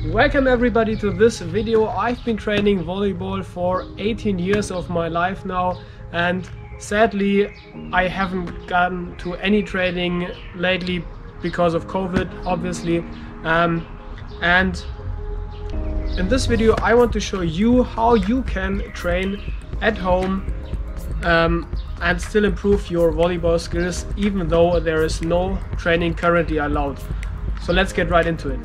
Welcome everybody to this video. I've been training volleyball for 18 years of my life now, and sadly I haven't gotten to any training lately because of COVID, obviously. And in this video I want to show you how you can train at home and still improve your volleyball skills even though there is no training currently allowed. So let's get right into it.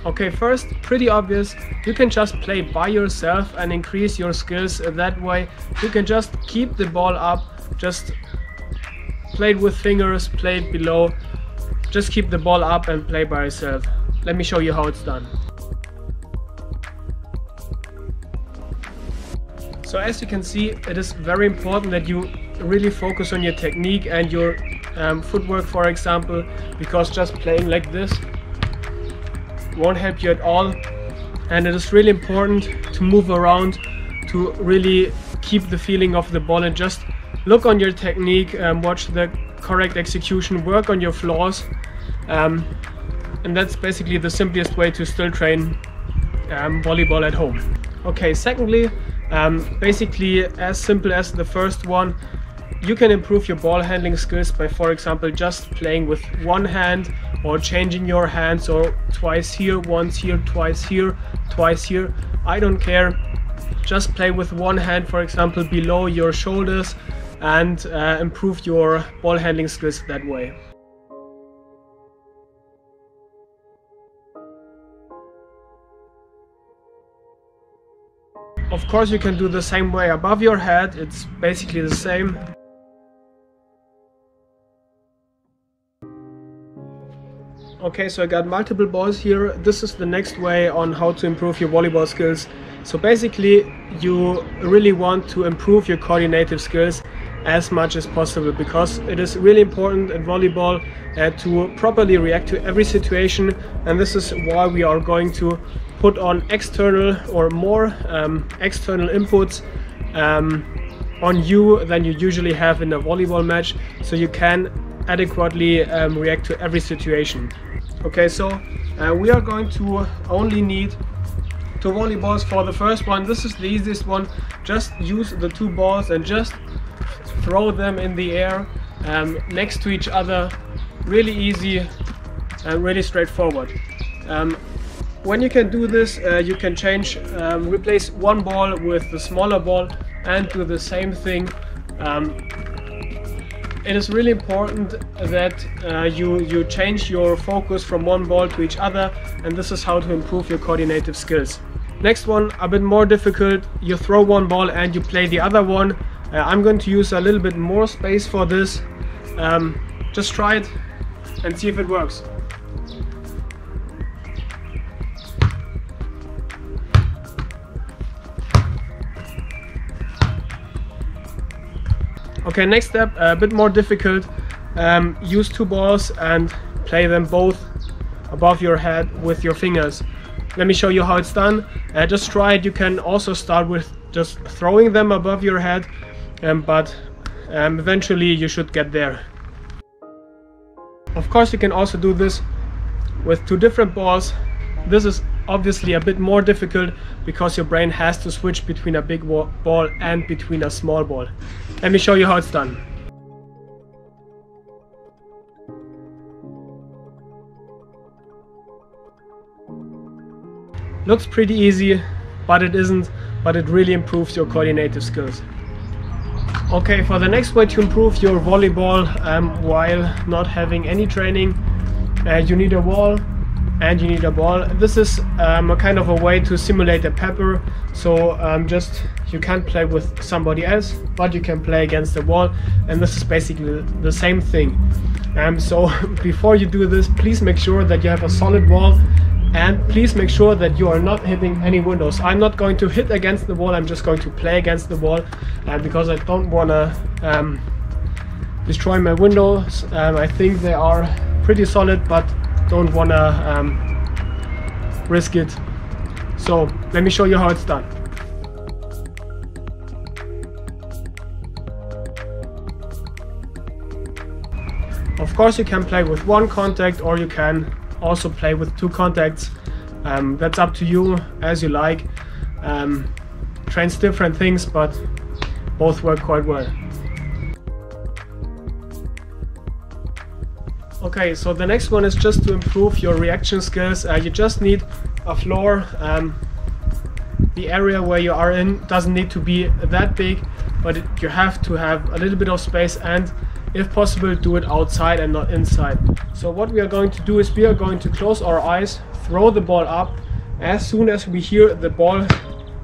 Okay, first, pretty obvious, you can just play by yourself and increase your skills that way. You can just keep the ball up, just play it with fingers, play it below, just keep the ball up and play by yourself. Let me show you how it's done. So as you can see, it is very important that you really focus on your technique and your footwork, for example, because just playing like this won't help you at all, and it is really important to move around to really keep the feeling of the ball and just look on your technique, watch the correct execution, work on your flaws, and that's basically the simplest way to still train volleyball at home. Okay, secondly, basically as simple as the first one, you can improve your ball handling skills by, for example, just playing with one hand or changing your hands, or twice here, once here, twice here, twice here. I don't care. Just play with one hand, for example, below your shoulders, and improve your ball handling skills that way. Of course, you can do the same way above your head. It's basically the same. Okay, so I got multiple balls here. This is the next way on how to improve your volleyball skills. So basically, you really want to improve your coordinative skills as much as possible, because it is really important in volleyball to properly react to every situation, and this is why we are going to put on external or more external inputs on you than you usually have in a volleyball match, so you can adequately react to every situation. Okay, so we are going to only need two volleyballs for the first one. This is the easiest one. Just use the two balls and just throw them in the air next to each other. Really easy and really straightforward. When you can do this, you can replace one ball with the smaller ball and do the same thing. It is really important that you change your focus from one ball to each other, and this is how to improve your coordinative skills. Next one, a bit more difficult. You throw one ball and you play the other one. I'm going to use a little bit more space for this. Just try it and see if it works. Okay, next step, a bit more difficult. Use two balls and play them both above your head with your fingers. Let me show you how it's done. Just try it. You can also start with just throwing them above your head, but eventually you should get there. Of course, you can also do this with two different balls. This is obviously a bit more difficult because your brain has to switch between a big ball and between a small ball. Let me show you how it's done. Looks pretty easy, but it isn't, but it really improves your coordinative skills. Okay, for the next way to improve your volleyball while not having any training, you need a wall and you need a ball. This is a kind of a way to simulate a pepper. So you can't play with somebody else, but you can play against the wall, and this is basically the same thing. So before you do this, please make sure that you have a solid wall, and please make sure that you are not hitting any windows. I'm not going to hit against the wall, I'm just going to play against the wall, because I don't want to destroy my windows. I think they are pretty solid, but don't want to risk it. So let me show you how it's done. Of course, you can play with one contact, or you can also play with two contacts. That's up to you, as you like. Trains different things, but both work quite well. Okay, so the next one is just to improve your reaction skills. You just need a floor. The area where you are in doesn't need to be that big, but you have to have a little bit of space, and if possible do it outside and not inside. So what we are going to do is we are going to close our eyes, throw the ball up. As soon as we hear the ball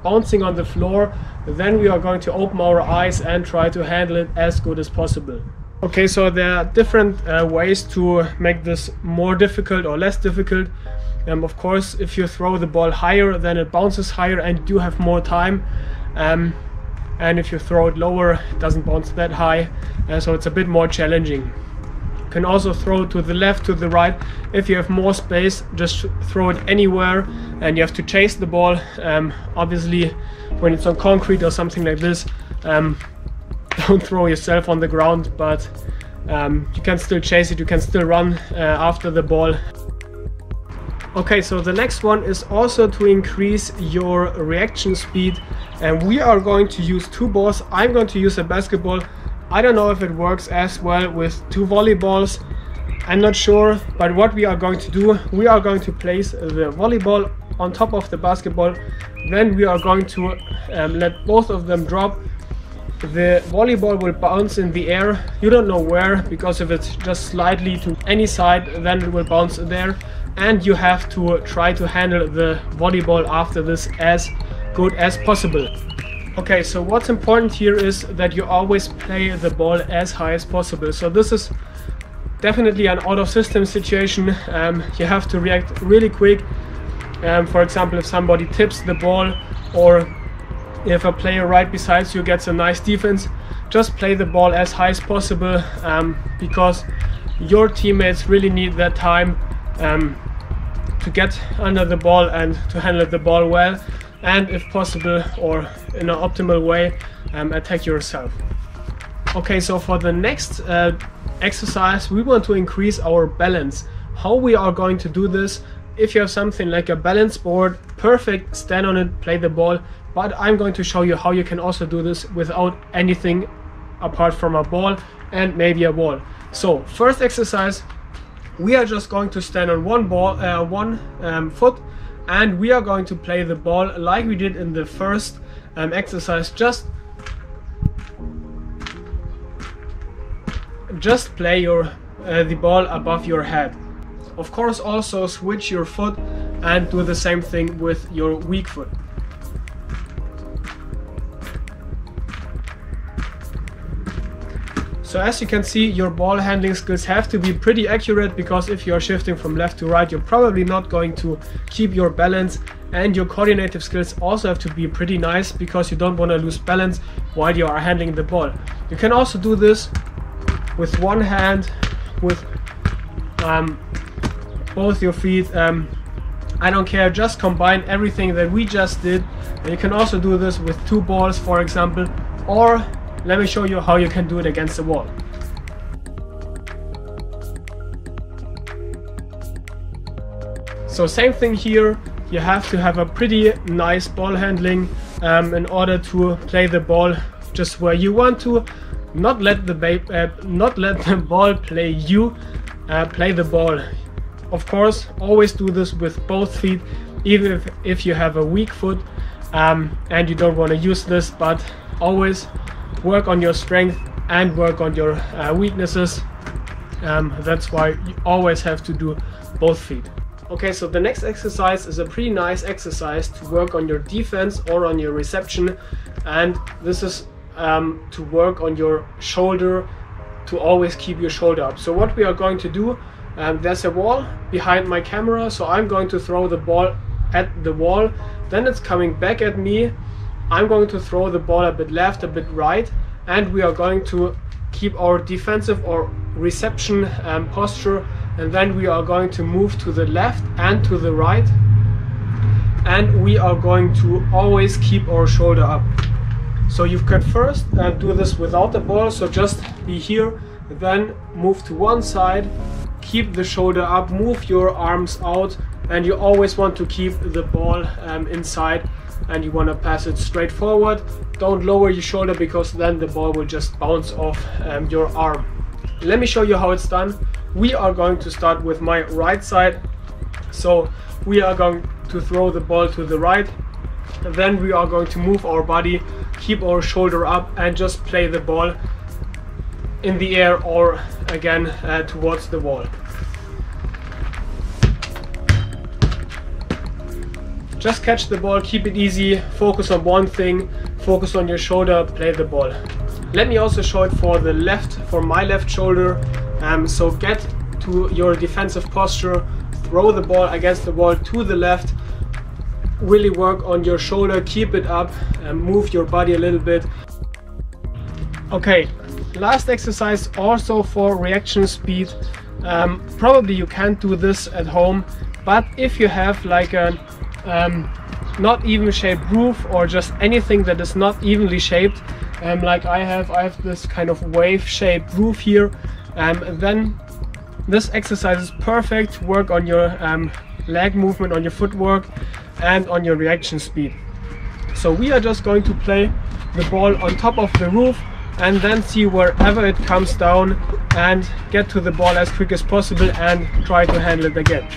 bouncing on the floor, then we are going to open our eyes and try to handle it as good as possible. Okay, so there are different ways to make this more difficult or less difficult. Of course, if you throw the ball higher, then it bounces higher and you do have more time. And if you throw it lower, it doesn't bounce that high, so it's a bit more challenging. You can also throw to the left, to the right. If you have more space, just throw it anywhere, and you have to chase the ball. Obviously, when it's on concrete or something like this, don't throw yourself on the ground, but you can still chase it, you can still run after the ball. Okay, so the next one is also to increase your reaction speed, and we are going to use two balls. I'm going to use a basketball. I don't know if it works as well with two volleyballs. I'm not sure, but what we are going to do, we are going to place the volleyball on top of the basketball. Then we are going to let both of them drop. The volleyball will bounce in the air. You don't know where, because if it's just slightly to any side, then it will bounce there. And you have to try to handle the volleyball after this as good as possible. Okay, so what's important here is that you always play the ball as high as possible. So this is definitely an out of system situation. You have to react really quick. For example, if somebody tips the ball, or if a player right beside you gets a nice defense, just play the ball as high as possible, because your teammates really need that time to get under the ball and to handle the ball well, and if possible, or in an optimal way, attack yourself. Okay, so for the next exercise, we want to increase our balance. How we are going to do this: if you have something like a balance board, perfect, stand on it, play the ball. But I'm going to show you how you can also do this without anything apart from a ball and maybe a wall. So first exercise, we are just going to stand on one foot, and we are going to play the ball like we did in the first exercise. Just play the ball above your head. Of course, also switch your foot and do the same thing with your weak foot. So as you can see, your ball handling skills have to be pretty accurate, because if you're shifting from left to right, you're probably not going to keep your balance, and your coordinative skills also have to be pretty nice, because you don't want to lose balance while you are handling the ball. You can also do this with one hand, with both your feet. I don't care, just combine everything that we just did. And you can also do this with two balls, for example, or let me show you how you can do it against the wall. So same thing here, you have to have a pretty nice ball handling in order to play the ball just where you want to. Not let the ball play you, play the ball. Of course, always do this with both feet, even if you have a weak foot and you don't want to use this, but always work on your strength and work on your weaknesses. That's why you always have to do both feet. Okay, so the next exercise is a pretty nice exercise to work on your defense or on your reception, and this is to work on your shoulder, to always keep your shoulder up. So what we are going to do, there's a wall behind my camera, so I'm going to throw the ball at the wall, then it's coming back at me. I'm going to throw the ball a bit left, a bit right, and we are going to keep our defensive or reception posture, and then we are going to move to the left and to the right, and we are going to always keep our shoulder up. So you can first do this without the ball, so just be here, then move to one side, keep the shoulder up, move your arms out, and you always want to keep the ball inside, and you want to pass it straight forward. Don't lower your shoulder, because then the ball will just bounce off your arm. Let me show you how it's done. We are going to start with my right side. So we are going to throw the ball to the right, and then we are going to move our body, keep our shoulder up, and just play the ball in the air or again towards the wall. Just catch the ball, keep it easy, focus on one thing, focus on your shoulder, play the ball. Let me also show it for my left shoulder. So get to your defensive posture, throw the ball against the wall to the left, really work on your shoulder, keep it up, and move your body a little bit. Okay, last exercise also for reaction speed. Probably you can't do this at home, but if you have like a not even shaped groove, or just anything that is not evenly shaped, like I have this kind of wave shaped groove here, then this exercise is perfect to work on your leg movement, on your footwork, and on your reaction speed. So we are just going to play the ball on top of the roof, and then see wherever it comes down, and get to the ball as quick as possible and try to handle it again.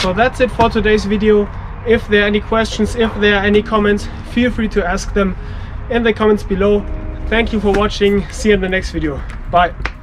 So that's it for today's video. If there are any questions, if there are any comments, feel free to ask them in the comments below. Thank you for watching. See you in the next video. Bye.